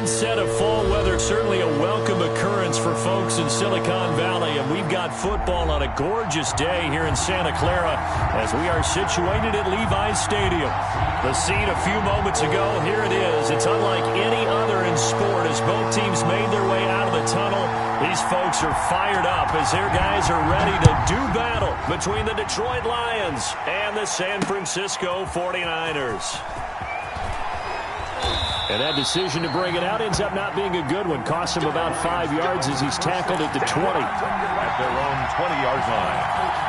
onset of fall weather, certainly a welcome occurrence for folks in Silicon Valley, and we've got football on a gorgeous day here in Santa Clara as we are situated at Levi's Stadium. The scene a few moments ago, here it is. It's unlike any other in sport as both teams made their way out of the tunnel. These folks are fired up as their guys are ready to do battle between the Detroit Lions and the San Francisco 49ers. And that decision to bring it out ends up not being a good one. Costs him about 5 yards as he's tackled at the 20. At their own 20-yard line.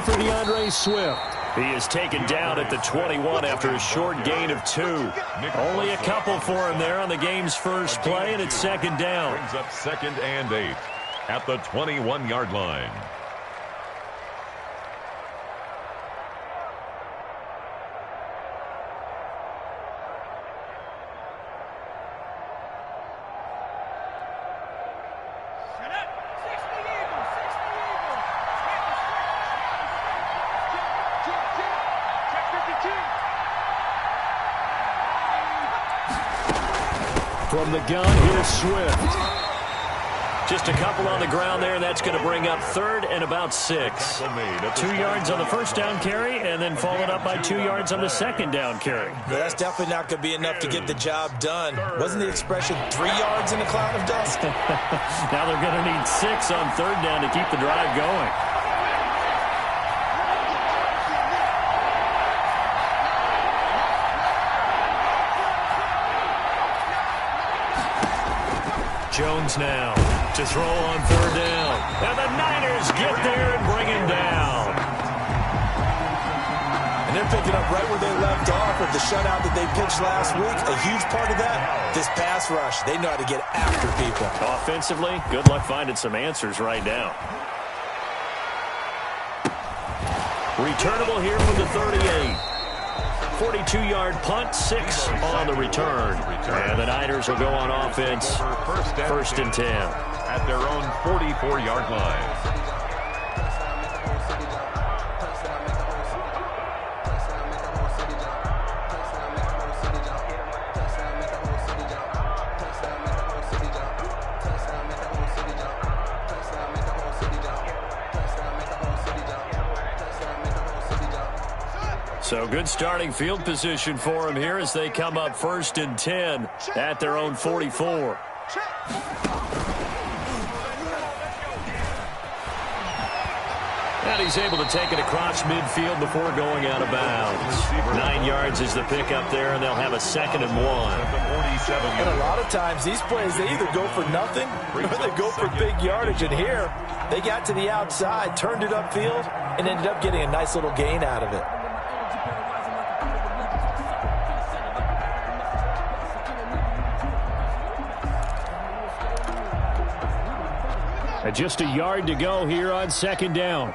For Swift. He is taken down at the 21 after a short gain of 2. Only a couple for him there on the game's first play, and it's second down. Brings up 2nd and 8 at the 21-yard line. From the gun, here's Swift. Just a couple on the ground there, and that's going to bring up 3rd and about 6. 2 yards on the first down carry, and then followed up by 2 yards on the second down carry. Well, that's definitely not going to be enough to get the job done. Wasn't the expression 3 yards in a cloud of dust? Now they're going to need 6 on 3rd down to keep the drive going. Jones now to throw on 3rd down. And the Niners get there and bring him down. And they're picking up right where they left off with the shutout that they pitched last week. A huge part of that, this pass rush. They know how to get after people. Offensively, good luck finding some answers right now. Returnable here from the 38. 42-yard punt, 6 on the return. And the Niners will go on offense, 1st and 10. At their own 44-yard line. So good starting field position for him here as they come up 1st and 10 at their own 44. And he's able to take it across midfield before going out of bounds. 9 yards is the pickup there, and they'll have a 2nd and 1. And a lot of times these plays, they either go for nothing or they go for big yardage. And here, they got to the outside, turned it upfield, and ended up getting a nice little gain out of it. And just a yard to go here on 2nd down.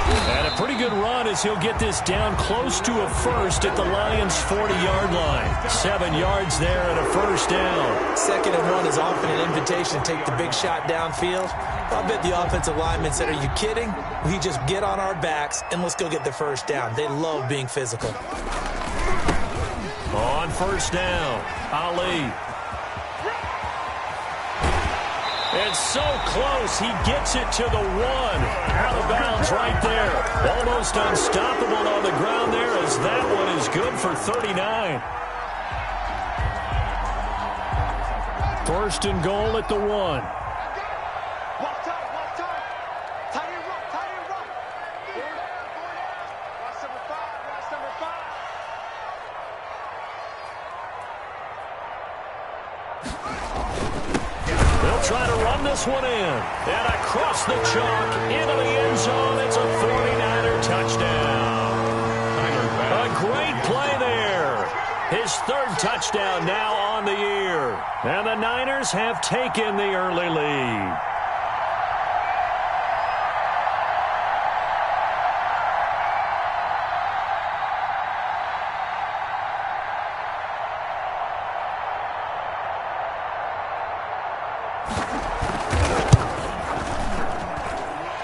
And a pretty good run as he'll get this down close to a 1st at the Lions' 40-yard line. 7 yards there and a 1st down. 2nd and 1 is often an invitation to take the big shot downfield. I bet the offensive linemen said, "Are you kidding? We just get on our backs and let's go get the 1st down." They love being physical. On 1st down, Ali. It's so close, he gets it to the 1. Out of bounds right there. Almost unstoppable on the ground there as that one is good for 39. 1st and goal at the 1. Try to run this one in. And across the chalk into the end zone. It's a 49er touchdown. A great play there. His 3rd touchdown now on the year. And the Niners have taken the early lead.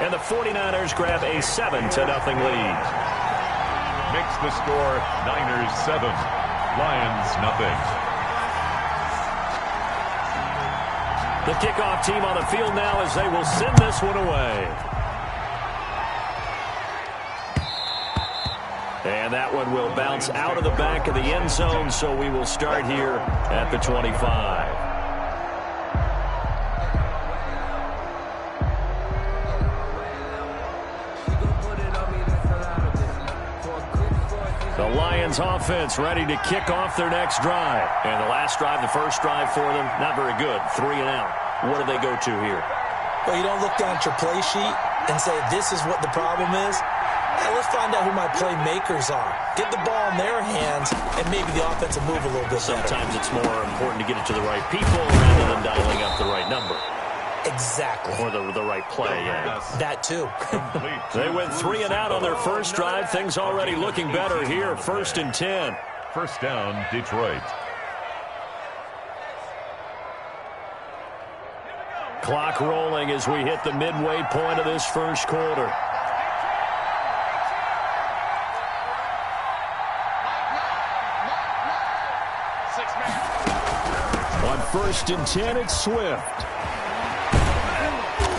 And the 49ers grab a 7-0 lead. Makes the score Niners 7, Lions nothing. The kickoff team on the field now as they will send this one away. And that one will bounce out of the back of the end zone, so we will start here at the 25. The Lions offense ready to kick off their next drive. And the last drive, the first drive for them, not very good. 3 and out. What do they go to here? Well, you don't look down at your play sheet and say, this is what the problem is. Let's find out who my playmakers are. Get the ball in their hands, and maybe the offense will move a little bit better. Sometimes it's more important to get it to the right people rather than dialing up the right number. Exactly. Or the right play, yeah. That too. They went 3 and out on their first drive. Things already looking better here. 1st and 10. First down, Detroit. Clock rolling as we hit the midway point of this first quarter. On 1st and 10, it's Swift.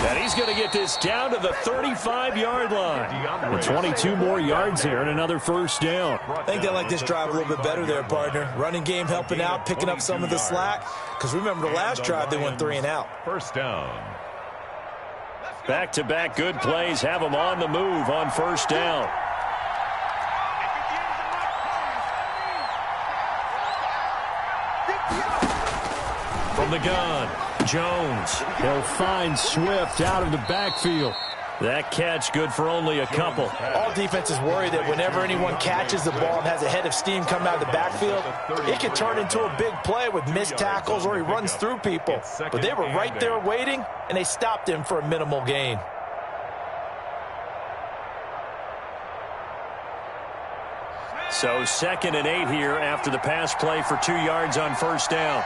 And he's going to get this down to the 35-yard line. With 22 more yards here and another first down. I think they like this drive a little bit better there, partner. Running game helping out, picking up some of the slack. Because remember the last drive, they went 3 and out. First down. Back-to-back good plays have them on the move on first down. From the gun, Jones. He'll find Swift out of the backfield. That catch good for only a couple. All defenses worry that whenever anyone catches the ball and has a head of steam come out of the backfield, it can turn into a big play with missed tackles or he runs through people. But they were right there waiting, and they stopped him for a minimal gain. So 2nd and 8 here after the pass play for 2 yards on first down.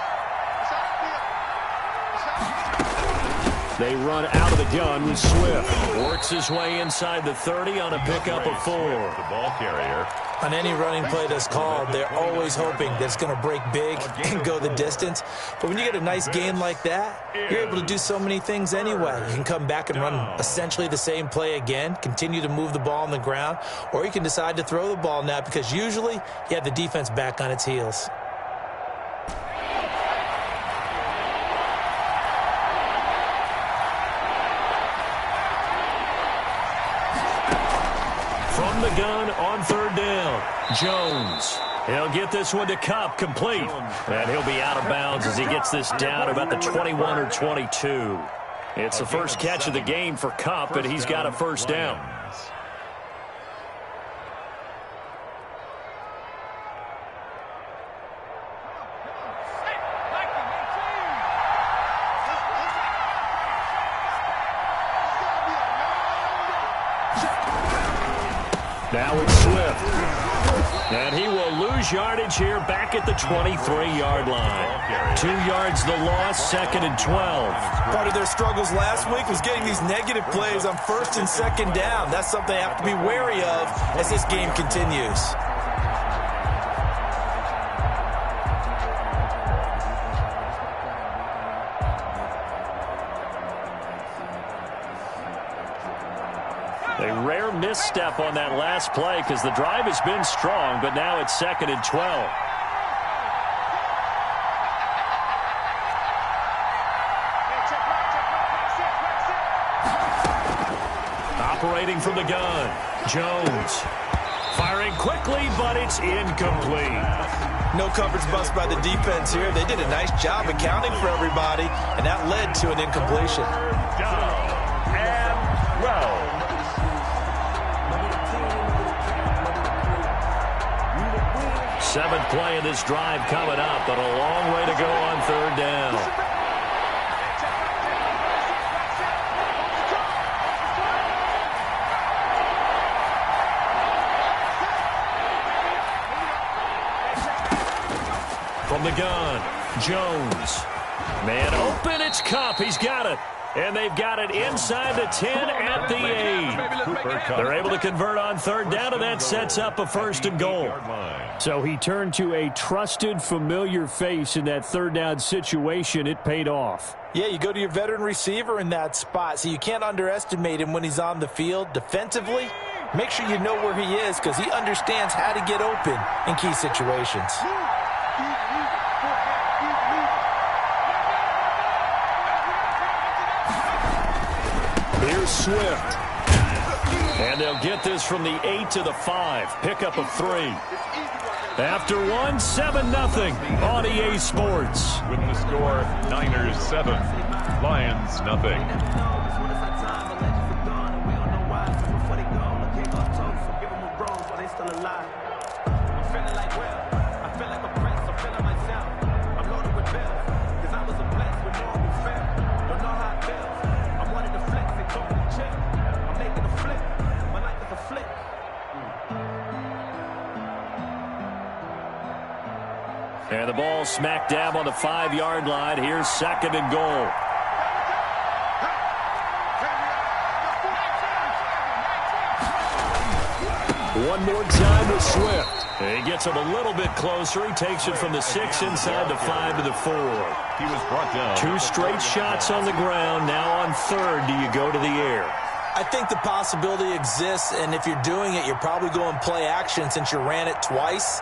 They run out of the gun with Swift. Works his way inside the 30 on a pickup of 4. The ball carrier. On any running play that's called, they're always hoping that it's going to break big and go the distance. But when you get a nice gain like that, you're able to do so many things anyway. You can come back and run essentially the same play again, continue to move the ball on the ground, or you can decide to throw the ball now because usually you have the defense back on its heels. From the gun on 3rd down, Jones. He'll get this one to Kupp, complete. And he'll be out of bounds as he gets this down about the 21 or 22. It's the first catch of the game for Kupp, and he's got a first down. Now it's Swift. And he will lose yardage here back at the 23-yard line. 2 yards the loss, 2nd and 12. Part of their struggles last week was getting these negative plays on 1st and 2nd down. That's something they have to be wary of as this game continues. A rare misstep on that last play because the drive has been strong, but now it's 2nd and 12. Operating from the gun, Jones. Firing quickly, but it's incomplete. No coverage bust by the defense here. They did a nice job accounting for everybody, and that led to an incompletion. Down and well. Seventh play of this drive coming up, but a long way to go on 3rd down. From the gun, Jones. Man open, it's Kupp. He's got it. And they've got it inside the 10 at the 8. They're able to convert on third down, and that sets up a first and goal. So he turned to a trusted, familiar face in that third down situation. It paid off. Yeah, you go to your veteran receiver in that spot, so you can't underestimate him when he's on the field. Defensively, make sure you know where he is because he understands how to get open in key situations. Here's Swift. And they'll get this from the 8 to the 5. Pickup of 3. After one, 7-0 on EA Sports. With the score, Niners 7, Lions nothing. And the ball smack dab on the 5-yard line. Here's second and goal. One more time with Swift. He gets him a little bit closer. He takes it from the 6 inside the 5 to the 4. He was brought down. 2 straight shots on the ground. Now on third, do you go to the air? I think the possibility exists, and if you're doing it, you're probably going play action since you ran it twice.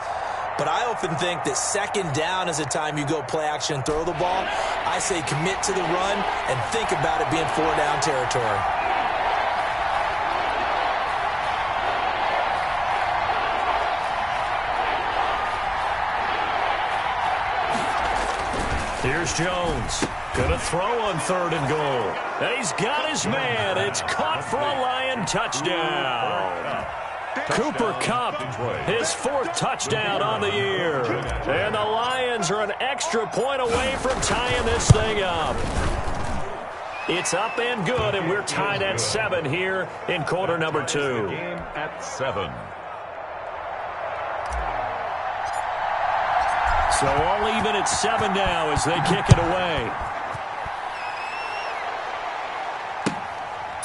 But I often think that second down is the time you go play action and throw the ball. I say commit to the run and think about it being 4-down territory. Here's Jones. Gonna throw on third and goal. And he's got his man. It's caught for a Lion touchdown. Cooper Kupp, his 4th touchdown on the year. And the Lions are an extra point away from tying this thing up. It's up and good, and we're tied at 7 here in quarter number 2. Game at 7. So all even at 7 now as they kick it away.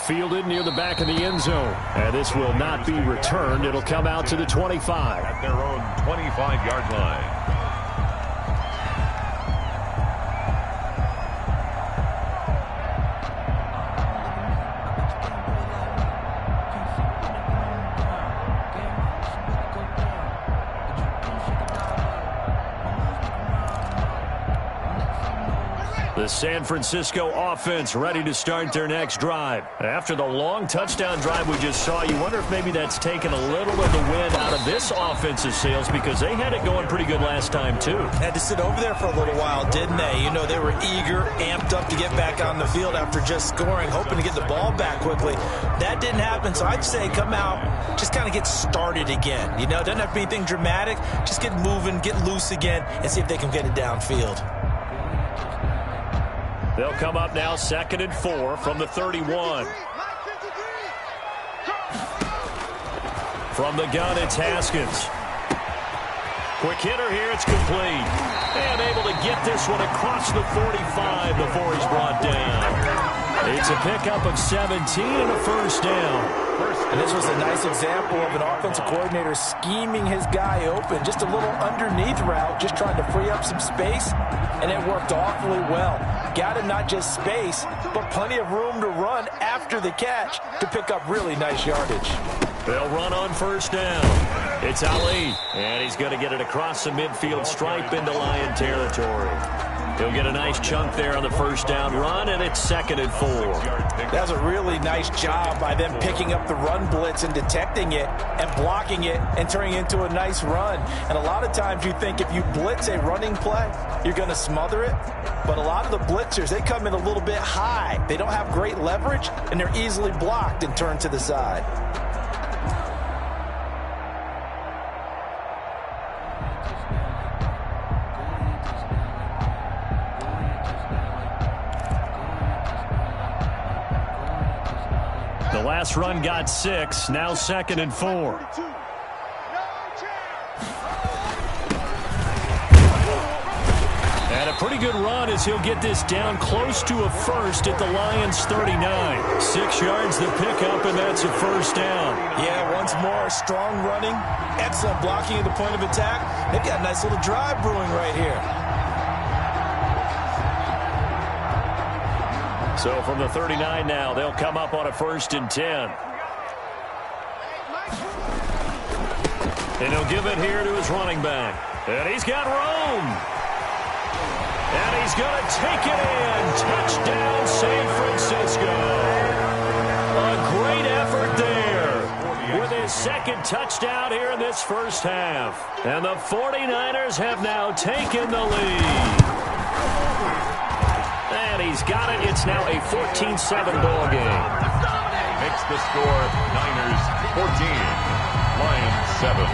Fielded near the back of the end zone. And this will not be returned. It'll come out to the 25. At their own 25-yard line. The San Francisco offense ready to start their next drive. After the long touchdown drive we just saw, you wonder if maybe that's taken a little of the wind out of this offense's sails because they had it going pretty good last time, too. Had to sit over there for a little while, didn't they? You know, they were eager, amped up to get back on the field after just scoring, hoping to get the ball back quickly. That didn't happen, so I'd say come out, just kind of get started again. You know, it doesn't have to be anything dramatic. Just get moving, get loose again, and see if they can get it downfield. They'll come up now 2nd and 4 from the 31. From the gun, it's Haskins. Quick hitter here, it's complete. And able to get this one across the 45 before he's brought down. It's a pickup of 17 and a first down. And this was a nice example of an offensive coordinator scheming his guy open. Just a little underneath route, just trying to free up some space, and it worked awfully well. Got him not just space, but plenty of room to run after the catch to pick up really nice yardage. They'll run on first down. It's Ali, and he's going to get it across the midfield stripe into Lion territory. He'll get a nice chunk there on the first down run, and it's 2nd and 4. That was a really nice job by them picking up the run blitz and detecting it and blocking it and turning it into a nice run. And a lot of times you think if you blitz a running play, you're going to smother it. But a lot of the blitzers, they come in a little bit high. They don't have great leverage, and they're easily blocked and turned to the side. The last run got 6, now 2nd and 4. And And a pretty good run as he'll get this down close to a first at the Lions' 39. 6 yards the pickup, and that's a first down. Yeah, once more, strong running, excellent blocking at the point of attack. They've got a nice little drive brewing right here. So from the 39 now, they'll come up on a 1st and 10. And he'll give it here to his running back. And he's got room. And he's going to take it in. Touchdown, San Francisco. A great effort there with his 2nd touchdown here in this first half. And the 49ers have now taken the lead. And he's got it. It's now a 14-7 ball game. Makes the score Niners 14, Lions 7.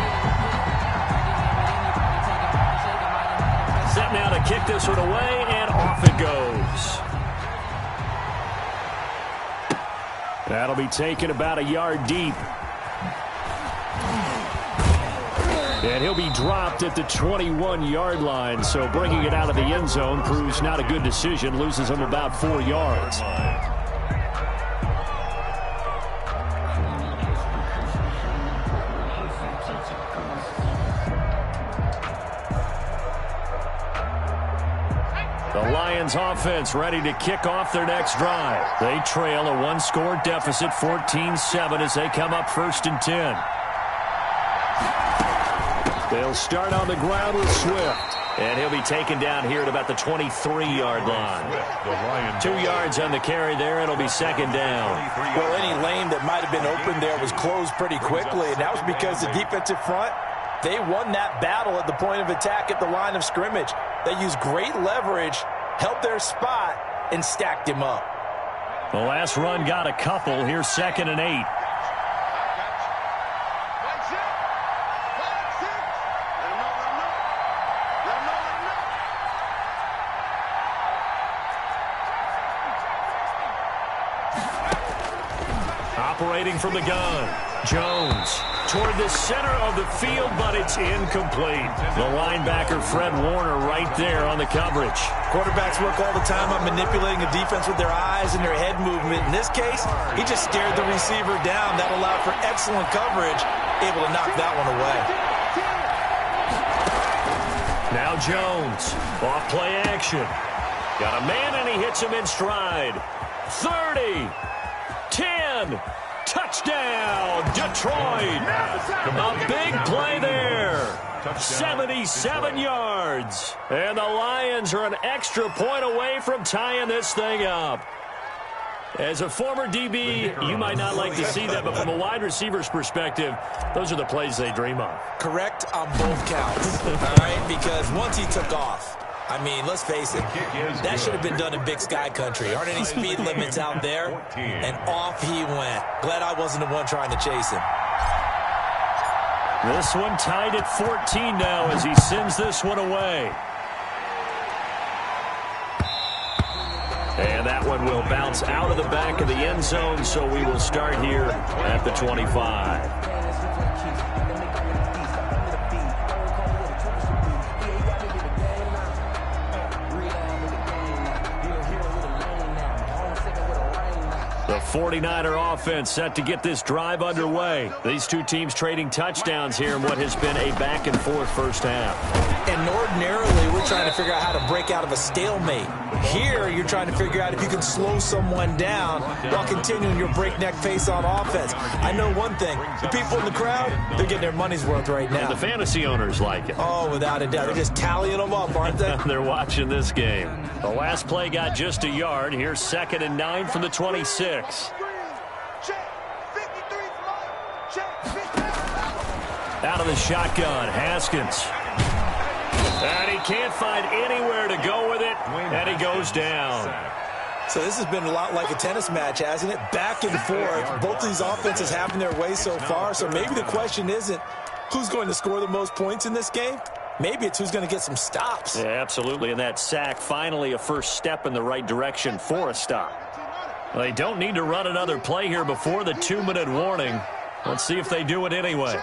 Set now to kick this one away, and off it goes. That'll be taken about a yard deep. And he'll be dropped at the 21-yard line, so bringing it out of the end zone proves not a good decision, loses him about 4 yards. The Lions offense ready to kick off their next drive. They trail a 1-score deficit, 14-7, as they come up 1st and 10. They'll start on the ground with Swift. And he'll be taken down here at about the 23-yard line. 2 yards on the carry there. It'll be 2nd down. Well, any lane that might have been open there was closed pretty quickly, and that was because the defensive front, they won that battle at the point of attack at the line of scrimmage. They used great leverage, held their spot, and stacked him up. The last run got a couple. Here's 2nd and 8. Operating from the gun, Jones toward the center of the field, but it's incomplete. The linebacker, Fred Warner, right there on the coverage. Quarterbacks work all the time on manipulating a defense with their eyes and their head movement. In this case, he just stared the receiver down. That allowed for excellent coverage, able to knock that one away. Now Jones, off play action. Got a man, and he hits him in stride. 30, 10, touchdown, Detroit. A big play there. 77 yards. And the Lions are an extra point away from tying this thing up. As a former DB, you might not like to see that, but from a wide receiver's perspective, those are the plays they dream of. Correct on both counts, all right? Because once he took off, I mean, let's face it, that should have been done in Big Sky Country. Aren't any speed limits out there? And off he went. Glad I wasn't the one trying to chase him. This one tied at 14 now as he sends this one away. And that one will bounce out of the back of the end zone, so we will start here at the 25. The 49er offense set to get this drive underway. These two teams trading touchdowns here in what has been a back-and-forth first half. And ordinarily, we're trying to figure out how to break out of a stalemate. Here, you're trying to figure out if you can slow someone down while continuing your breakneck pace on offense. I know one thing. The people in the crowd, they're getting their money's worth right now. And the fantasy owners like it. Oh, without a doubt. They're just tallying them up, aren't they? They're watching this game. The last play got just a yard. Here's 2nd and 9 from the 26. Out of the shotgun, Haskins. And he can't find anywhere to go with it, and he goes down. So this has been a lot like a tennis match, hasn't it? Back and forth. Both these offenses having their way so far, so maybe the question isn't who's going to score the most points in this game. Maybe it's who's going to get some stops. Yeah, absolutely, and that sack, finally a first step in the right direction for a stop. Well, they don't need to run another play here before the 2-minute warning. Let's see if they do it anyway.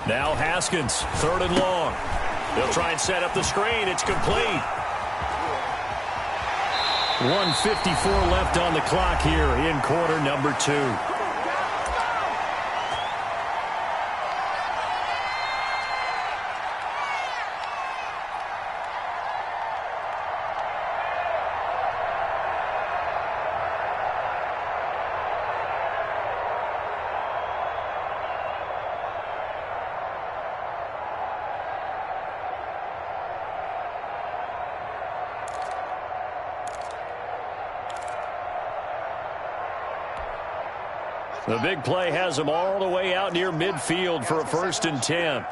Now Haskins, 3rd and long. They'll try and set up the screen. It's complete. 1:54 left on the clock here in quarter number 2. The big play has him all the way out near midfield for a 1st and 10.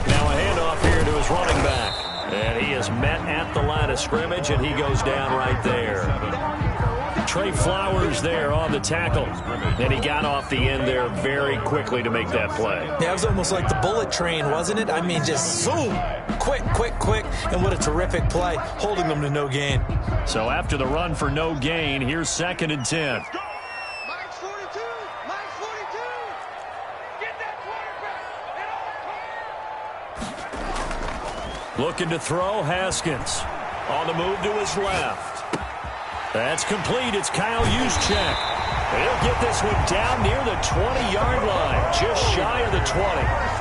Now a handoff here to his running back. And he is met at the line of scrimmage, and he goes down right there. Trey Flowers there on the tackle. And he got off the end there very quickly to make that play. Yeah, it was almost like the bullet train, wasn't it? I mean, just zoom. Quick, quick, quick. And what a terrific play, holding them to no gain. So after the run for no gain, here's 2nd and 10. Mike's 42. Mike's 42. Get that quarterback. Looking to throw, Haskins. On the move to his left. That's complete. It's Kyle Juszczyk. He'll get this one down near the 20-yard line, just shy of the 20.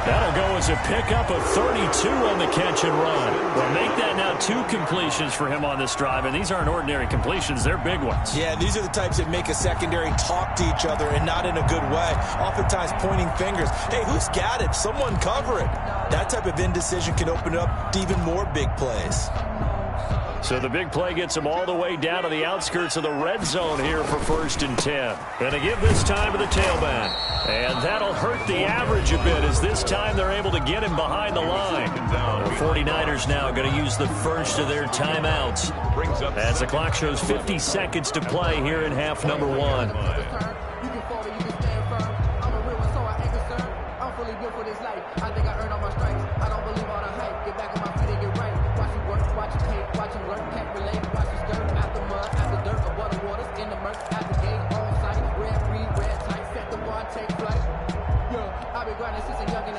That'll go as a pickup of 32 on the catch and run. Well, make that now 2 completions for him on this drive, and these aren't ordinary completions. They're big ones. Yeah, these are the types that make a secondary talk to each other, and not in a good way. Oftentimes pointing fingers. Hey, who's got it? Someone cover it. That type of indecision can open up to even more big plays. So the big play gets him all the way down to the outskirts of the red zone here for 1st and 10. And to give this time to the tailback. And that'll hurt the average a bit as this time they're able to get him behind the line. The 49ers now going to use the first of their timeouts as the clock shows 50 seconds to play here in half number 1.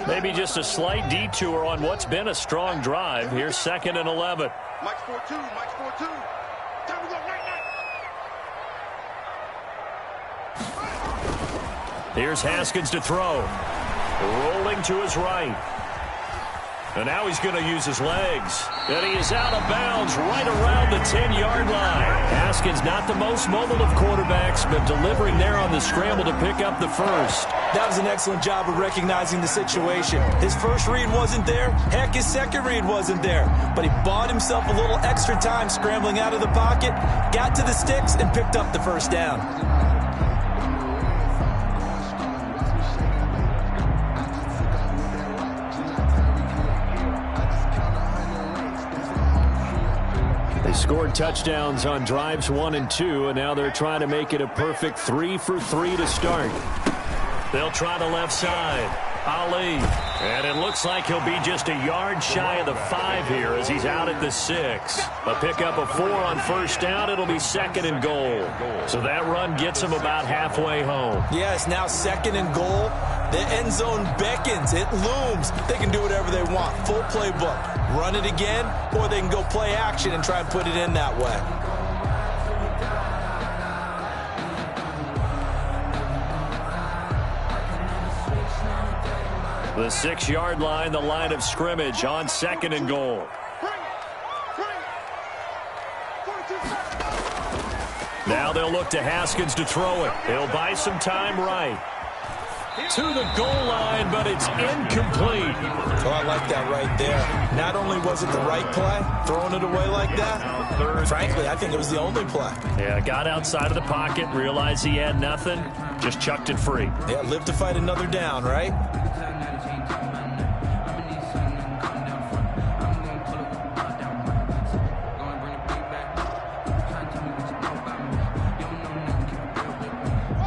Maybe just a slight detour on what's been a strong drive. Here's 2nd and 11. Mike's 4-2. Mike's 4-2. Time to go. Night. Here's Haskins to throw. Rolling to his right. And now he's going to use his legs. And he is out of bounds right around the 10-yard line. Haskins not the most mobile of quarterbacks, but delivering there on the scramble to pick up the first. That was an excellent job of recognizing the situation. His first read wasn't there. Heck, his second read wasn't there. But he bought himself a little extra time scrambling out of the pocket, got to the sticks, and picked up the first down. They scored touchdowns on drives 1 and 2, and now they're trying to make it a perfect 3 for 3 to start. They'll try the left side. Ali. And it looks like he'll be just a yard shy of the 5 here as he's out at the 6. A pickup of 4 on first down. It'll be 2nd and goal. So that run gets him about halfway home. Yes, now 2nd and goal. The end zone beckons. It looms. They can do whatever they want. Full playbook. Run it again, or they can go play action and try and put it in that way. The 6-yard line, the line of scrimmage on 2nd and goal. Now they'll look to Haskins to throw it. He'll buy some time right. To the goal line, but it's incomplete. Oh, I like that right there. Not only was it the right play, throwing it away like that, frankly, I think it was the only play. Yeah, got outside of the pocket, realized he had nothing, just chucked it free. Yeah, live to fight another down, right?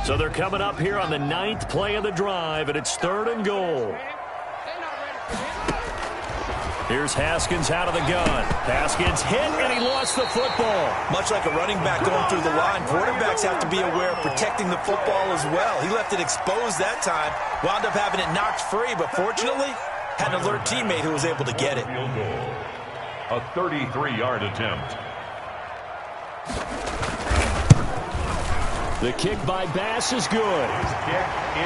So they're coming up here on the 9th play of the drive, and it's 3rd and goal. Here's Haskins out of the gun. Haskins hit, and he lost the football. Much like a running back going through the line, quarterbacks have to be aware of protecting the football as well. He left it exposed that time, wound up having it knocked free, but fortunately, had an alert teammate who was able to get it. Field goal. A 33-yard attempt. The kick by Bass is good.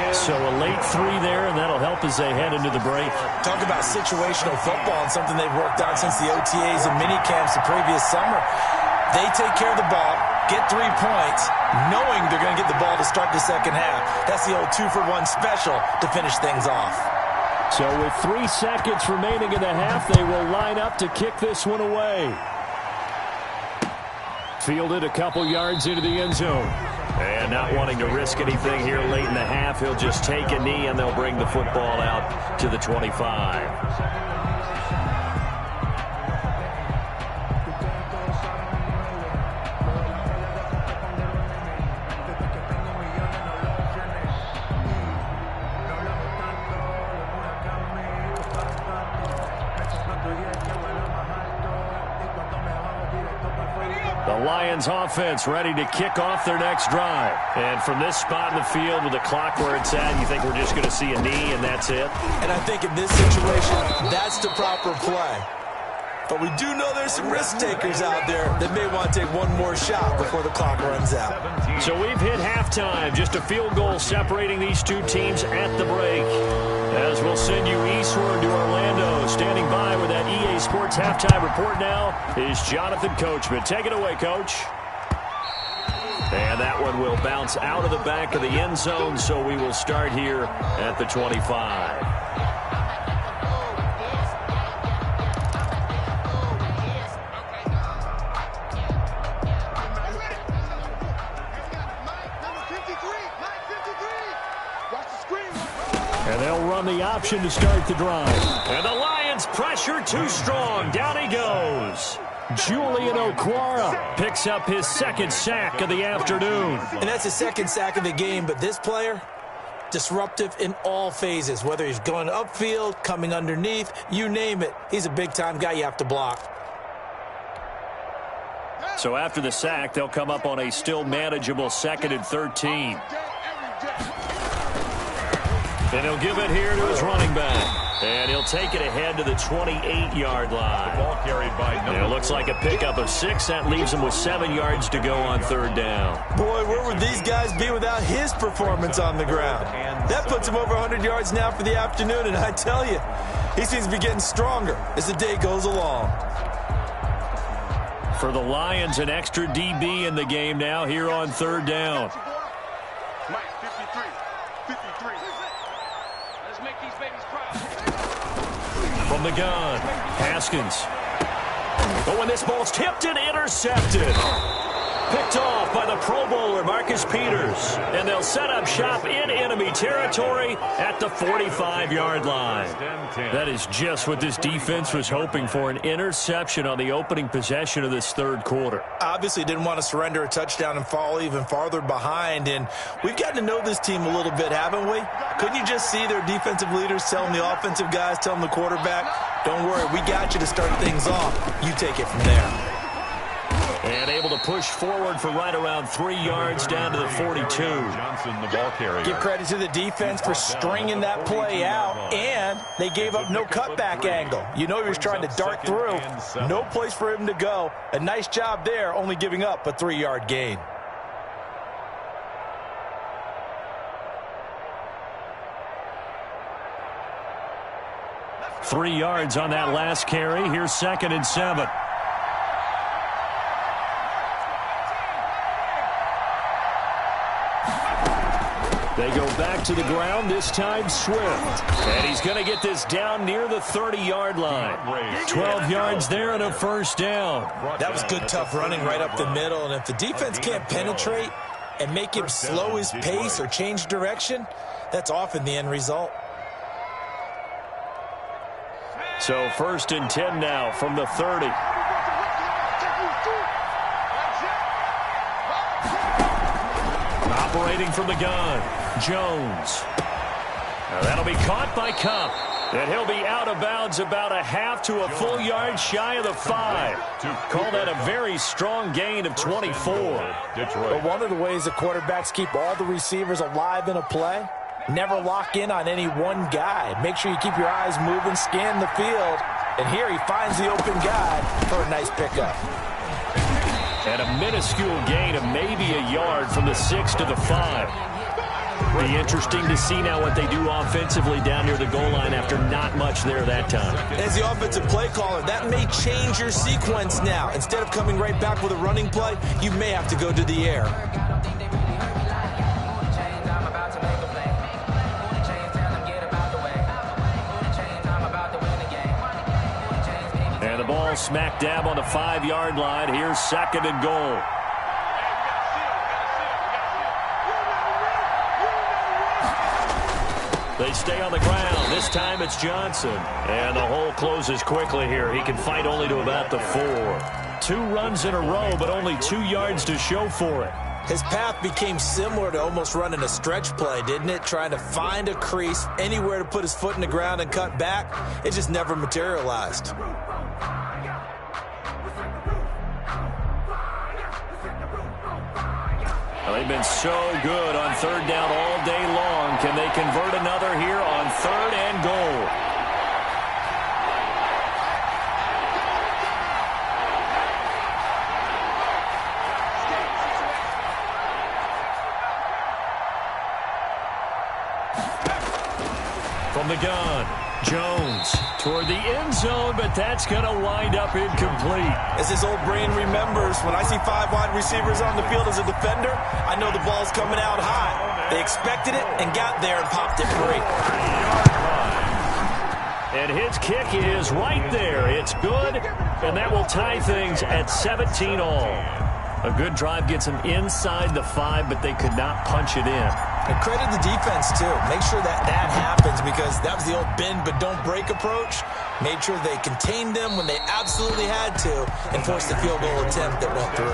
So a late 3 there, and that'll help as they head into the break. Talk about situational football and something they've worked on since the OTAs and minicamps the previous summer. They take care of the ball, get 3 points, knowing they're going to get the ball to start the second half. That's the old 2-for-1 special to finish things off. So with 3 seconds remaining in the half, they will line up to kick this one away. Fielded a couple yards into the end zone. And not wanting to risk anything here late in the half, he'll just take a knee, and they'll bring the football out to the 25. The Lions offense ready to kick off their next drive. And from this spot in the field with the clock where it's at, you think we're just going to see a knee and that's it? And I think in this situation, that's the proper play. But we do know there's some risk takers out there that may want to take one more shot before the clock runs out. So we've hit halftime. Just a field goal separating these two teams at the break. As we'll send you eastward to Orlando. Standing by with that EA Sports halftime report now is Jonathan Coachman. Take it away, Coach. And that one will bounce out of the back of the end zone, so we will start here at the 25. And they'll run the option to start the drive. And the Lions pressure too strong. Down he goes. Julian Okwara picks up his second sack of the afternoon. And that's his second sack of the game, but this player, disruptive in all phases. Whether he's going upfield, coming underneath, you name it. He's a big-time guy you have to block. So after the sack, they'll come up on a still manageable 2nd and 13. And he'll give it here to his running back. And he'll take it ahead to the 28-yard line. Ball carried by And it looks like a pickup of 6. That leaves him with 7 yards to go on 3rd down. Boy, where would these guys be without his performance on the ground? That puts him over 100 yards now for the afternoon, and I tell you, he seems to be getting stronger as the day goes along. For the Lions, an extra DB in the game now here on 3rd down. Mike, 53. 53. Let's make these babies proud. From the gun, Haskins. Oh, and this ball's tipped and intercepted. Picked off by the Pro Bowler, Marcus Peters. And they'll set up shop in enemy territory at the 45-yard line. That is just what this defense was hoping for, an interception on the opening possession of this 3rd quarter. Obviously didn't want to surrender a touchdown and fall even farther behind. And we've gotten to know this team a little bit, haven't we? Couldn't you just see their defensive leaders telling the offensive guys, telling the quarterback, don't worry, we got you to start things off. You take it from there. And able to push forward for right around 3 yards down to the 42. Johnson, the ball carrier. Give credit to the defense for stringing that play out, and they gave up no cutback angle. You know he was trying to dart through. No place for him to go. A nice job there, only giving up a 3-yard gain. Three yards on that last carry. Here's 2nd and 7. They go back to the ground, this time Swift. And he's going to get this down near the 30-yard line. 12 yards there and a 1st down. That was good, tough running right up the middle. And if the defense can't penetrate and make him slow his pace or change direction, that's often the end result. So 1st and 10 now from the 30. Operating from the gun, Jones. Now that'll be caught by Cup. And he'll be out of bounds about a half to a full yard shy of the 5. Call that a very strong gain of 24. But one of the ways that quarterbacks keep all the receivers alive in a play, never lock in on any one guy. Make sure you keep your eyes moving, scan the field. And here he finds the open guy for a nice pickup. And a minuscule gain of maybe a yard from the 6 to the 5. Be interesting to see now what they do offensively down near the goal line after not much there that time. As the offensive play caller, that may change your sequence now. Instead of coming right back with a running play, you may have to go to the air. And the ball smack dab on the 5-yard line. Here's 2nd and goal. They stay on the ground. This time it's Johnson. And the hole closes quickly here. He can fight only to about the 4. 2 runs in a row, but only 2 yards to show for it. His path became similar to almost running a stretch play, didn't it? Trying to find a crease, anywhere to put his foot in the ground and cut back. It just never materialized. Well, they've been so good on 3rd down all day long. Can they convert another here on 3rd and goal? From the gun, Jones toward the end zone, but that's going to wind up incomplete. As his old brain remembers, when I see 5 wide receivers on the field as a defender, I know the ball's coming out high. They expected it and got there and popped it free. And his kick is right there. It's good, and that will tie things at 17 all. A good drive gets them inside the 5, but they could not punch it in. And credit the defense, too. Make sure that happens, because that was the old bend but don't break approach. Made sure they contained them when they absolutely had to and forced the field goal attempt that went through.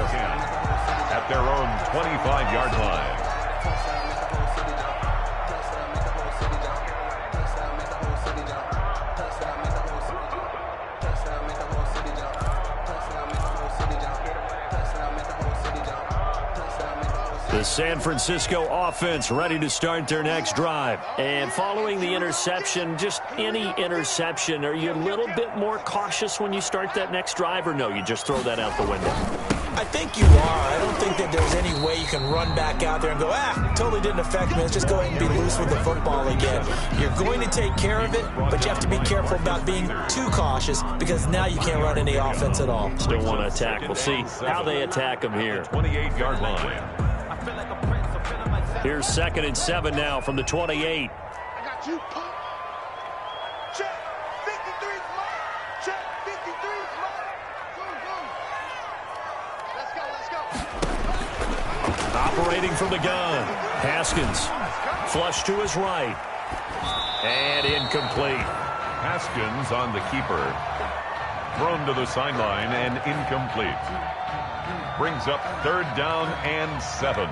At their own 25-yard line. The San Francisco offense ready to start their next drive. And following the interception, just any interception, are you a little bit more cautious when you start that next drive, or no, you just throw that out the window? I think you are. I don't think that there's any way you can run back out there and go, totally didn't affect me. Let's just go ahead and be loose with the football again. You're going to take care of it, but you have to be careful about being too cautious, because now you can't run any offense at all. Still want to attack. We'll see how they attack them here. 28-yard line. Here's 2nd and 7 now from the 28. I got you. Check. 53 is mine. Check. 53 is mine. Let's go. Operating from the gun. Haskins. Flush to his right. And incomplete. Haskins on the keeper. Thrown to the sideline and incomplete. Brings up 3rd down and 7.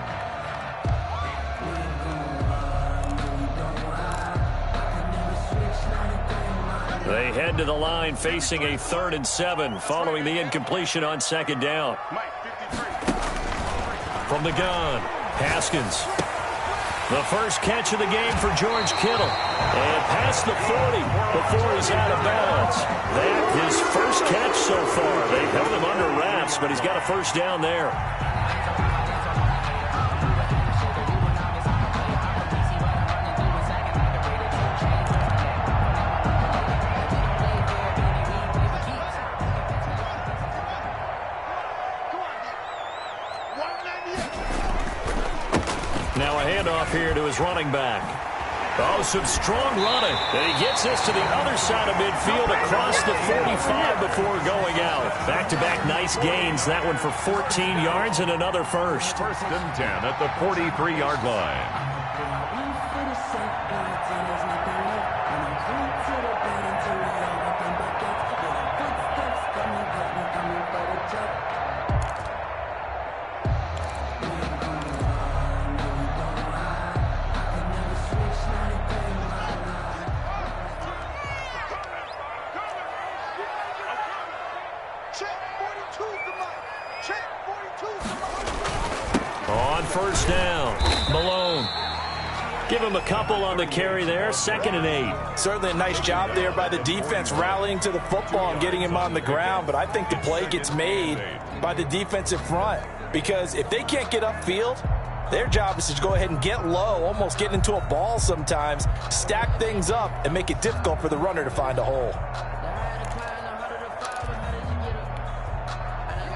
They head to the line facing a 3rd and 7 following the incompletion on 2nd down. From the gun, Haskins. The first catch of the game for George Kittle. And past the 40 before he's out of bounds. That's his first catch so far. They've held him under wraps, but he's got a first down there. Now a handoff here to his running back. Oh, some strong running. And he gets this to the other side of midfield across the 45 before going out. Back-to-back nice gains. That one for 14 yards and another first. 1st and 10 at the 43-yard line. Malone. Give him a couple on the carry there. 2nd and 8. Certainly a nice job there by the defense rallying to the football and getting him on the ground. But I think the play gets made by the defensive front. Because if they can't get upfield, their job is to go ahead and get low, almost get into a ball sometimes, stack things up, and make it difficult for the runner to find a hole.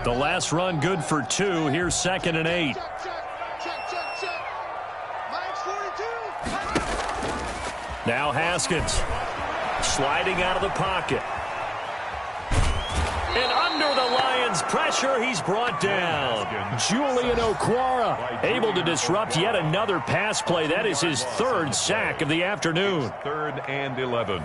The last run good for 2. Here's 2nd and 8. Now Haskins sliding out of the pocket. And under the Lions' pressure, he's brought down. Julian Okwara able to disrupt yet another pass play. That is his 3rd sack of the afternoon. 3rd and 11.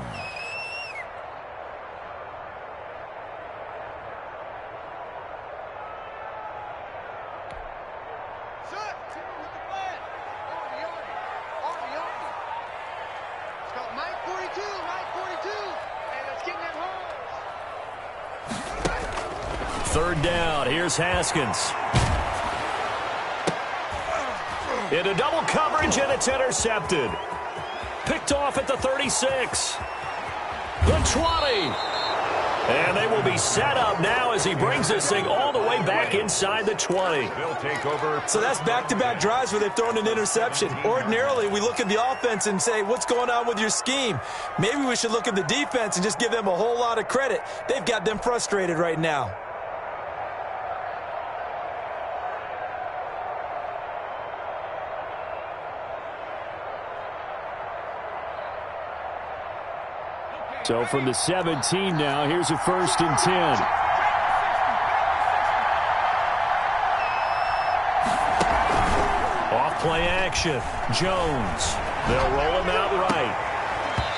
Third down. Here's Haskins. Into double coverage, and it's intercepted. Picked off at the 36. The 20. And they will be set up now as he brings this thing all the way back inside the 20. They'll take over. So that's back-to-back drives where they've thrown an interception. Ordinarily, we look at the offense and say, what's going on with your scheme? Maybe we should look at the defense and just give them a whole lot of credit. They've got them frustrated right now. So from the 17 now, here's a 1st and 10. Off play action. Jones. They'll roll him out right.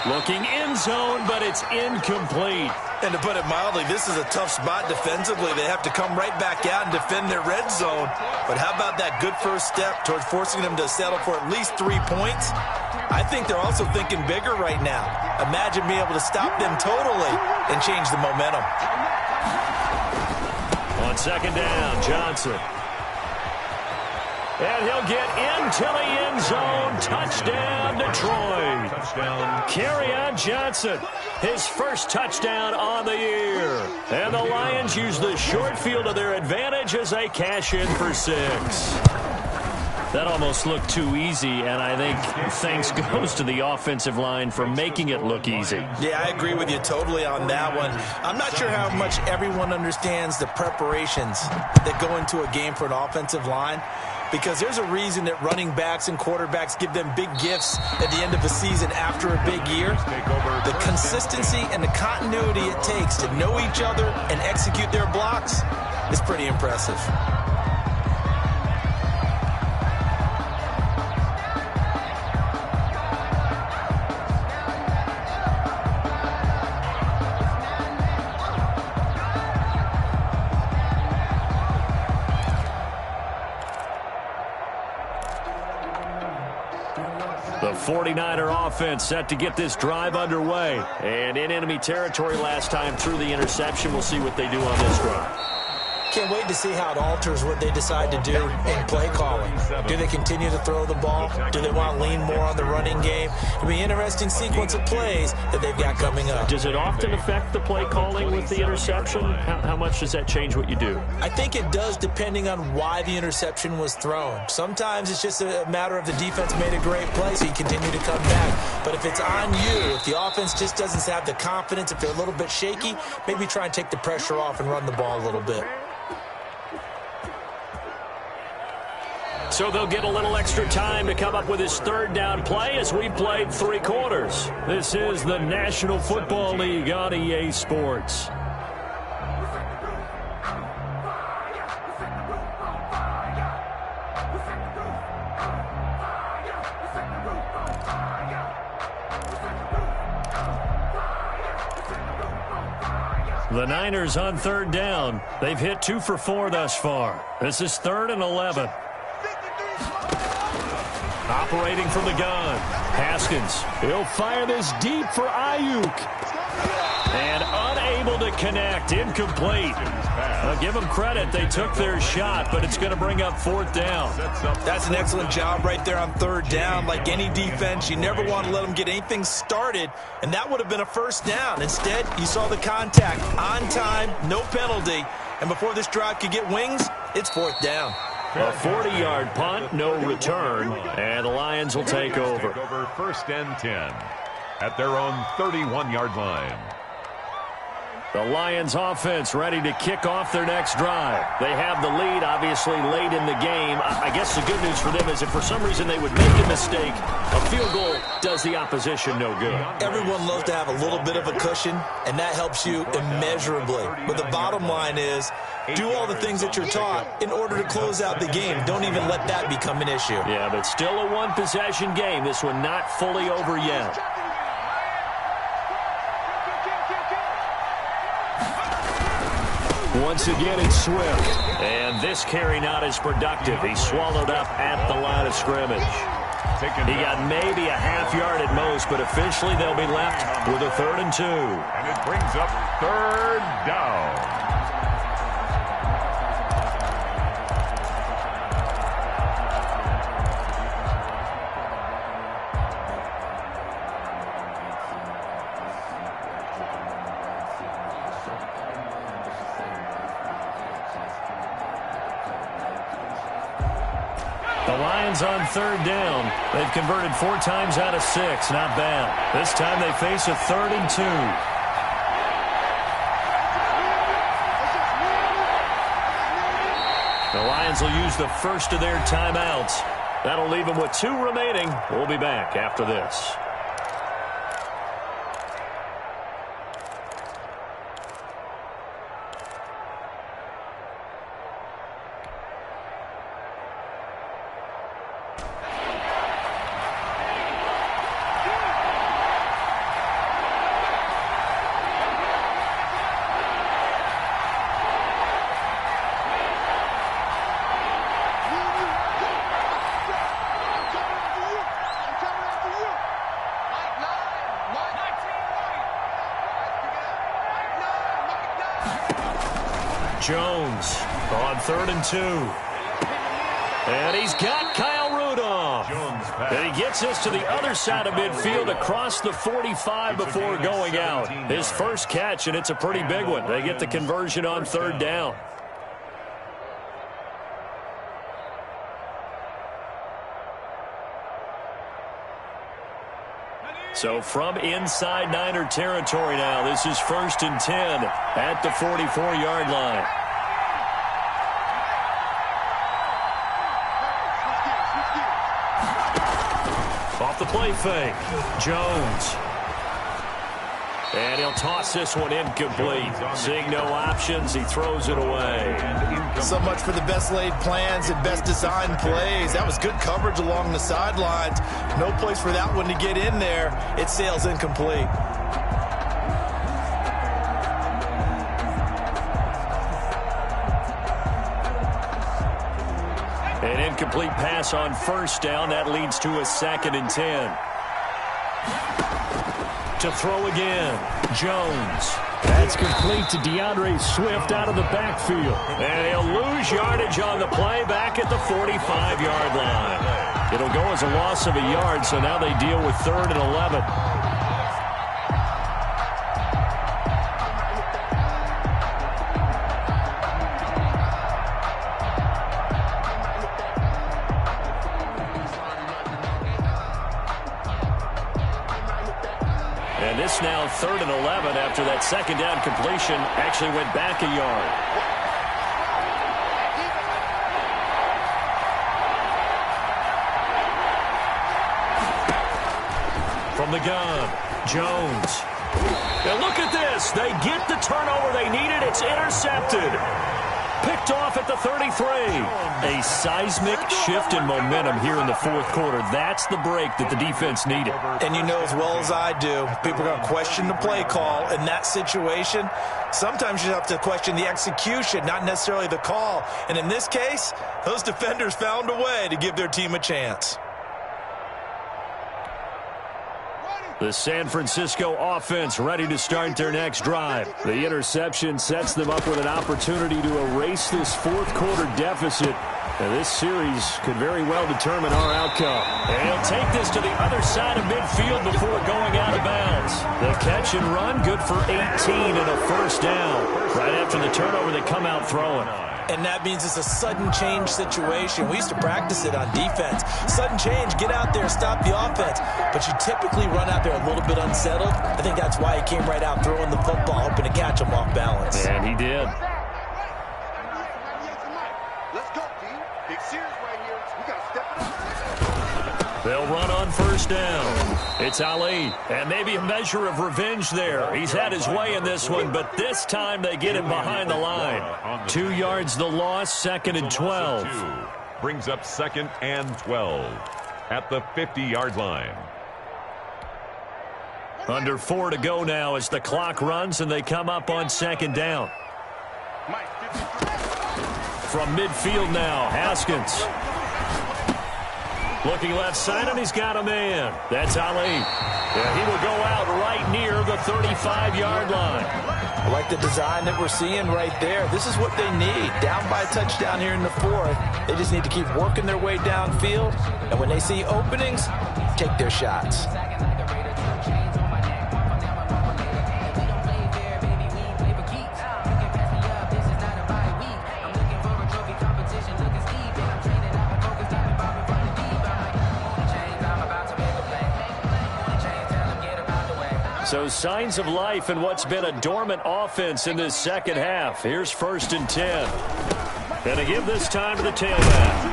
Looking end zone, but it's incomplete. And to put it mildly, this is a tough spot defensively. They have to come right back out and defend their red zone. But how about that good first step towards forcing them to settle for at least 3 points? I think they're also thinking bigger right now. Imagine being able to stop them totally and change the momentum. On 2nd down, Johnson. And he'll get into the end zone. Touchdown, Detroit. Touchdown. Kerryon Johnson, his 1st touchdown on the year. And the Lions use the short field to their advantage as they cash in for 6. That almost looked too easy, and I think thanks goes to the offensive line for making it look easy. Yeah, I agree with you totally on that one. I'm not sure how much everyone understands the preparations that go into a game for an offensive line, because there's a reason that running backs and quarterbacks give them big gifts at the end of a season after a big year. The consistency and the continuity it takes to know each other and execute their blocks is pretty impressive. The 49er offense set to get this drive underway. And in enemy territory last time through the interception. We'll see what they do on this drive. Can't wait to see how it alters what they decide to do in play calling. Do they continue to throw the ball? Do they want to lean more on the running game? It'll be an interesting sequence of plays that they've got coming up. Does it often affect the play calling with the interception? How much does that change what you do? I think it does, depending on why the interception was thrown. Sometimes it's just a matter of the defense made a great play, so you continue to come back. But if it's on you, if the offense just doesn't have the confidence, if they're a little bit shaky, maybe try and take the pressure off and run the ball a little bit. So they'll get a little extra time to come up with his 3rd down play as we played 3 quarters. This is the National Football League on EA Sports. The Niners on 3rd down. They've hit 2 for 4 thus far. This is 3rd and 11. Operating from the gun. Haskins. He'll fire this deep for Ayuk. And unable Unable to connect. Incomplete. Give them credit. They took their shot, but it's going to bring up 4th down. That's an excellent job right there on 3rd down. Like any defense, you never want to let them get anything started, and that would have been a 1st down. Instead, you saw the contact on time, no penalty, and before this drive could get wings, it's 4th down. A 40-yard punt, no return, and the Lions will take over. 1st and 10 at their own 31-yard line. The Lions offense ready to kick off their next drive. They have the lead, obviously, late in the game. I guess the good news for them is if for some reason they would make a mistake, a field goal does the opposition no good. Everyone loves to have a little bit of a cushion, and that helps you immeasurably. But the bottom line is, do all the things that you're taught in order to close out the game. Don't even let that become an issue. Yeah, but still a one-possession game. This one not fully over yet. Once again, it's Swift. And this carry not as productive. He's swallowed up at the line of scrimmage. He got maybe a half yard at most, but officially they'll be left with a 3rd and 2. And it brings up 3rd down. The Lions on 3rd down. They've converted 4 times out of 6. Not bad. This time they face a 3rd and 2. The Lions will use the first of their timeouts. That'll leave them with 2 remaining. We'll be back after this. Jones on 3rd and 2. And he's got Kyle Rudolph. And he gets us to the other side of midfield across the 45 before going out. His first catch, and it's a pretty big one. They get the conversion on 3rd down. So from inside Niner territory now, this is 1st and 10 at the 44-yard line. Off the play fake, Jones. And he'll toss this one incomplete. Seeing no options, he throws it away. So much for the best laid plans and best designed plays. That was good coverage along the sidelines. No place for that one to get in there. It sails incomplete. An incomplete pass on 1st down. That leads to a 2nd and 10. To throw again, Jones. That's complete to DeAndre Swift out of the backfield. And he'll lose yardage on the play back at the 45-yard line. It'll go as a loss of a yard, so now they deal with 3rd and 11. And this now 3rd and 11 after that 2nd down completion actually went back a yard. From the gun, Jones. And look at this. They get the turnover they needed. It's intercepted. Picked off at the 33. A seismic shift in momentum here in the 4th quarter. That's the break that the defense needed. And you know as well as I do, people are going to question the play call in that situation. Sometimes you have to question the execution, not necessarily the call. And in this case, those defenders found a way to give their team a chance. The San Francisco offense ready to start their next drive. The interception sets them up with an opportunity to erase this fourth-quarter deficit. And this series could very well determine our outcome. And he'll take this to the other side of midfield before going out of bounds. The catch and run, good for 18 and a first down. Right after the turnover, they come out throwing. And that means it's a sudden change situation. We used to practice it on defense. Sudden change, get out there, stop the offense. But you typically run out there a little bit unsettled. I think that's why he came right out throwing the football, hoping to catch him off balance. And he did. Let's go, team. Big series right here. We got to step it up. They'll run on first down. It's Ali, and maybe a measure of revenge there. He's had his way in this one, but this time they get him behind the line. 2 yards the loss, 2nd and 12. Brings up 2nd and 12 at the 50-yard line. Under 4 to go now as the clock runs, and they come up on 2nd down. From midfield now, Haskins. Looking left side, and he's got a man. That's Ali. And he will go out right near the 35-yard line. I like the design that we're seeing right there. This is what they need. Down by a touchdown here in the fourth. They just need to keep working their way downfield. And when they see openings, take their shots. So signs of life in what's been a dormant offense in this second half. Here's 1st and 10. Gonna give this time to the tailback.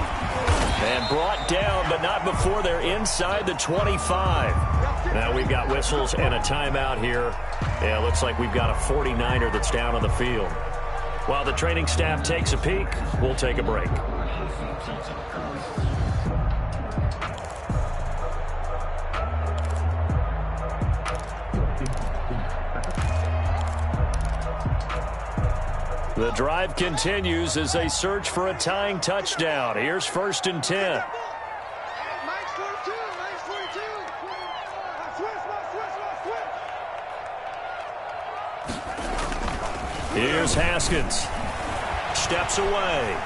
And brought down, but not before they're inside the 25. Now we've got whistles and a timeout here. Yeah, it looks like we've got a 49er that's down on the field. While the training staff takes a peek, we'll take a break. The drive continues as they search for a tying touchdown. Here's 1st and 10. Here's Haskins. Steps away.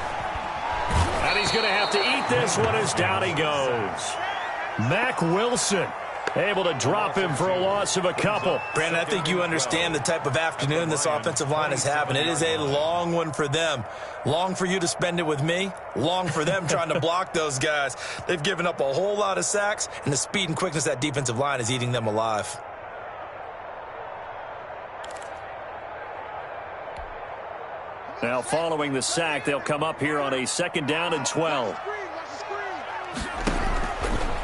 And he's going to have to eat this one as down he goes. Mack Wilson able to drop him for a loss of a couple. Brandon, I think you understand the type of afternoon this offensive line is having. It is a long one for them. Long for you to spend it with me. Long for them trying to block those guys. They've given up a whole lot of sacks, and the speed and quickness of that defensive line is eating them alive. Now following the sack, they'll come up here on a 2nd down and 12.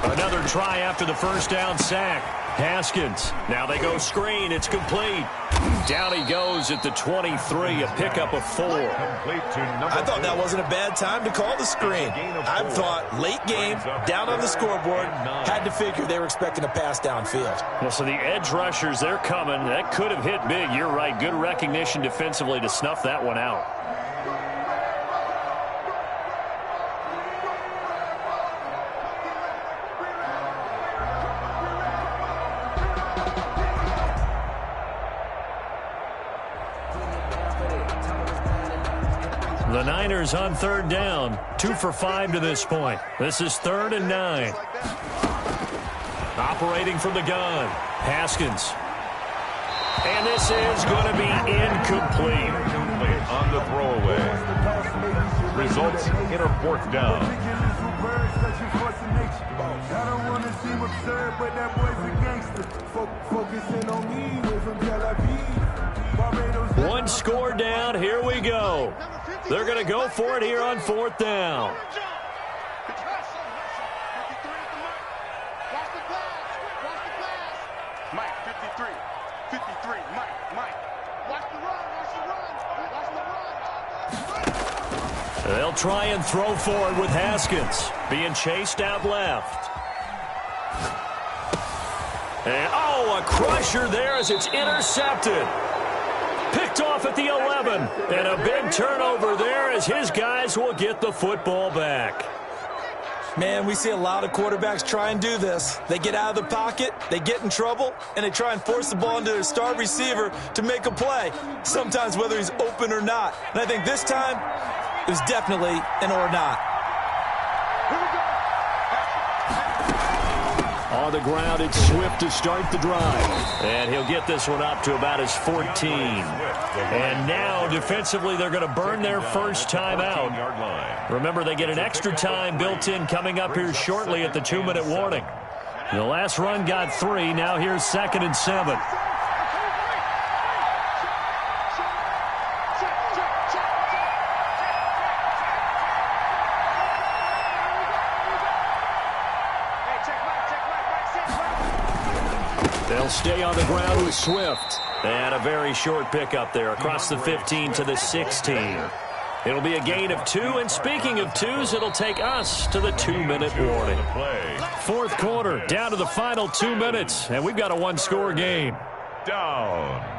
Another try after the first down sack. Haskins. Now they go screen. It's complete. Down he goes at the 23, a pickup of 4. I thought that wasn't a bad time to call the screen. I thought late game, down on the scoreboard, had to figure they were expecting a pass downfield. Well, so the edge rushers, they're coming. That could have hit big. You're right. Good recognition defensively to snuff that one out. The Niners on 3rd down. 2 for 5 to this point. This is 3rd and 9. Operating from the gun. Haskins. And this is going to be incomplete. On the throwaway. Results in a 4th down. One score down. Here we go. They're going to go for it here on 4th down. Mike, 53. 53. Mike. Watch the run. They'll try and throw forward with Haskins. Being chased out left. And, a crusher there as it's intercepted. Picked off at the 11. And a big turnover there as his guys will get the football back. Man, we see a lot of quarterbacks try and do this. They get out of the pocket, they get in trouble, and they try and force the ball into their star receiver to make a play, sometimes whether he's open or not. And I think this time, it was definitely an or not. On the ground, it's Swift to start the drive. And he'll get this one up to about his 14. And now, defensively, they're going to burn their first time out. Remember, they get an extra time built in coming up here shortly at the 2-minute warning. The last run got 3. Now here's 2nd and 7. They'll stay on the ground with Swift. And a very short pickup there across the 15 to the 16. It'll be a gain of 2. And speaking of 2s, it'll take us to the 2-minute warning. Fourth quarter, down to the final 2 minutes. And we've got a 1-score game. Down.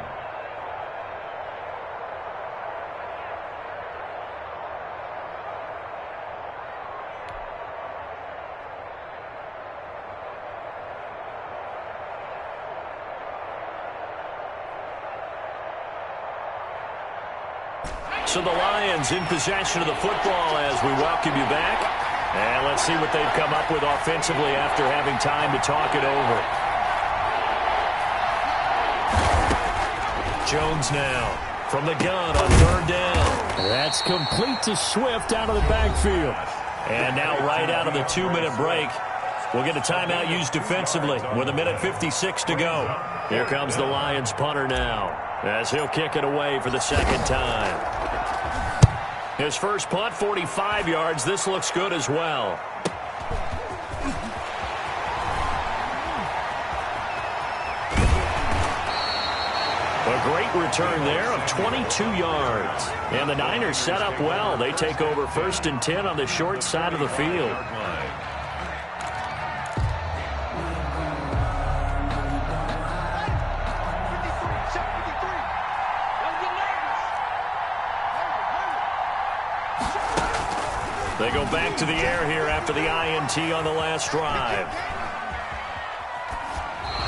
So the Lions in possession of the football as we welcome you back. And let's see what they've come up with offensively after having time to talk it over. Jones now from the gun on 3rd down. That's complete to Swift out of the backfield. And now right out of the 2-minute break, we'll get a timeout used defensively with 1:56 to go. Here comes the Lions punter now as he'll kick it away for the 2nd time. His first punt, 45 yards. This looks good as well. A great return there of 22 yards. And the Niners set up well. They take over 1st and 10 on the short side of the field. They go back to the air here after the INT on the last drive.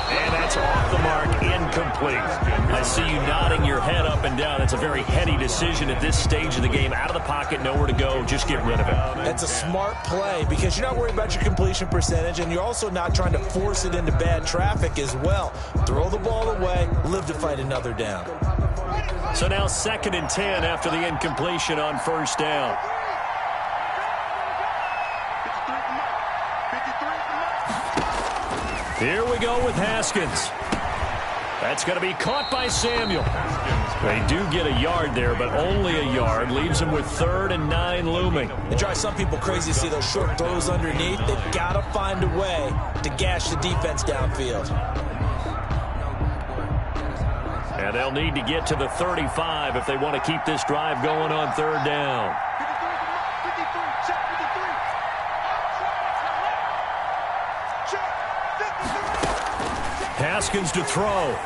And that's off the mark, incomplete. I see you nodding your head up and down. It's a very heady decision at this stage of the game. Out of the pocket, nowhere to go. Just get rid of it. That's a smart play because you're not worried about your completion percentage, and you're also not trying to force it into bad traffic as well. Throw the ball away, live to fight another down. So now 2nd and 10 after the incompletion on 1st down. Here we go with Haskins. That's going to be caught by Samuel. They do get a yard there, but only a yard. Leaves them with 3rd and 9 looming. It drives some people crazy to see those short throws underneath. They've got to find a way to gash the defense downfield. And they'll need to get to the 35 if they want to keep this drive going on 3rd down. Haskins to throw.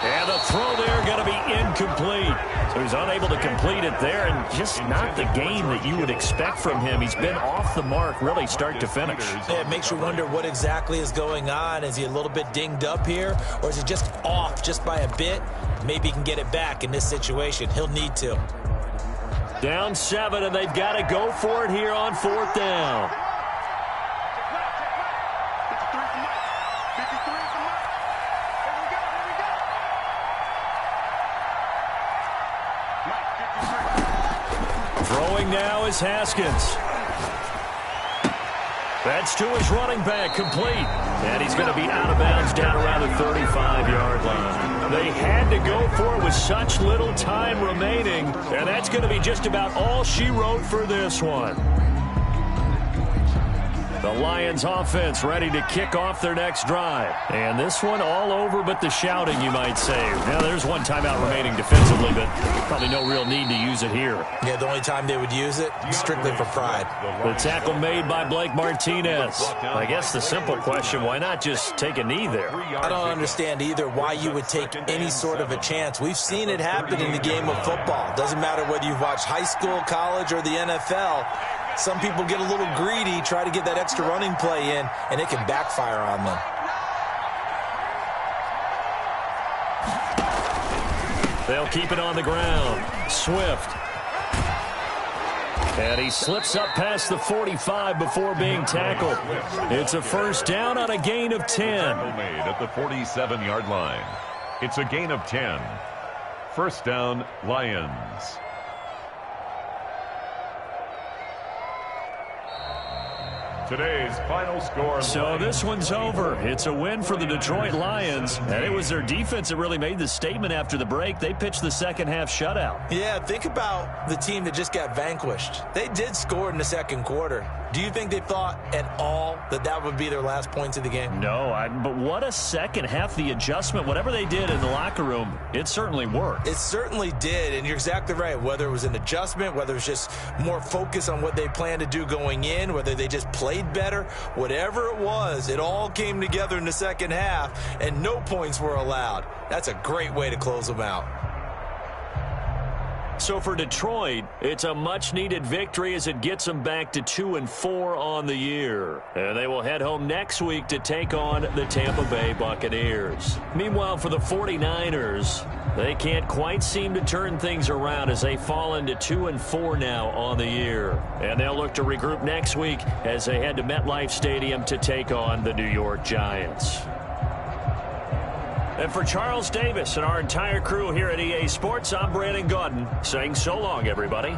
And the throw there going to be incomplete. So he's unable to complete it there, and just not the game that you would expect from him. He's been off the mark really start to finish. Yeah, it makes you wonder what exactly is going on. Is he a little bit dinged up here, or is he just off just by a bit? Maybe he can get it back in this situation. He'll need to. Down 7, and they've got to go for it here on 4th down. Throwing now is Haskins. That's to his running back, complete. And he's going to be out of bounds down around the 35-yard line. They had to go for it with such little time remaining, and that's going to be just about all she wrote for this one. The Lions offense ready to kick off their next drive. And this one all over but the shouting, you might say. Now, there's one timeout remaining defensively, but probably no real need to use it here. Yeah, the only time they would use it, strictly for pride. The tackle made by Blake Martinez. I guess the simple question, why not just take a knee there? I don't understand either why you would take any sort of a chance. We've seen it happen in the game of football. Doesn't matter whether you've watched high school, college, or the NFL. Some people get a little greedy, try to get that extra running play in, and it can backfire on them. They'll keep it on the ground. Swift. And he slips up past the 45 before being tackled. It's a first down on a gain of 10. Made at the 47-yard line. It's a gain of 10. First down, Lions. Today's final score. So this one's over. It's a win for the Detroit Lions, and it was their defense that really made the statement after the break. They pitched the second half shutout. Yeah, think about the team that just got vanquished. They did score in the second quarter. Do you think they thought at all that that would be their last points of the game? No, but what a second half. The adjustment, whatever they did in the locker room, it certainly worked. It certainly did, and you're exactly right. Whether it was an adjustment, whether it was just more focus on what they planned to do going in, whether they just played better, whatever it was, it all came together in the second half, and no points were allowed. That's a great way to close them out. So for Detroit, it's a much-needed victory as it gets them back to 2-4 on the year. And they will head home next week to take on the Tampa Bay Buccaneers. Meanwhile, for the 49ers, they can't quite seem to turn things around as they fall into 2-4 now on the year. And they'll look to regroup next week as they head to MetLife Stadium to take on the New York Giants. And for Charles Davis and our entire crew here at EA Sports, I'm Brandon Gaudin saying so long, everybody.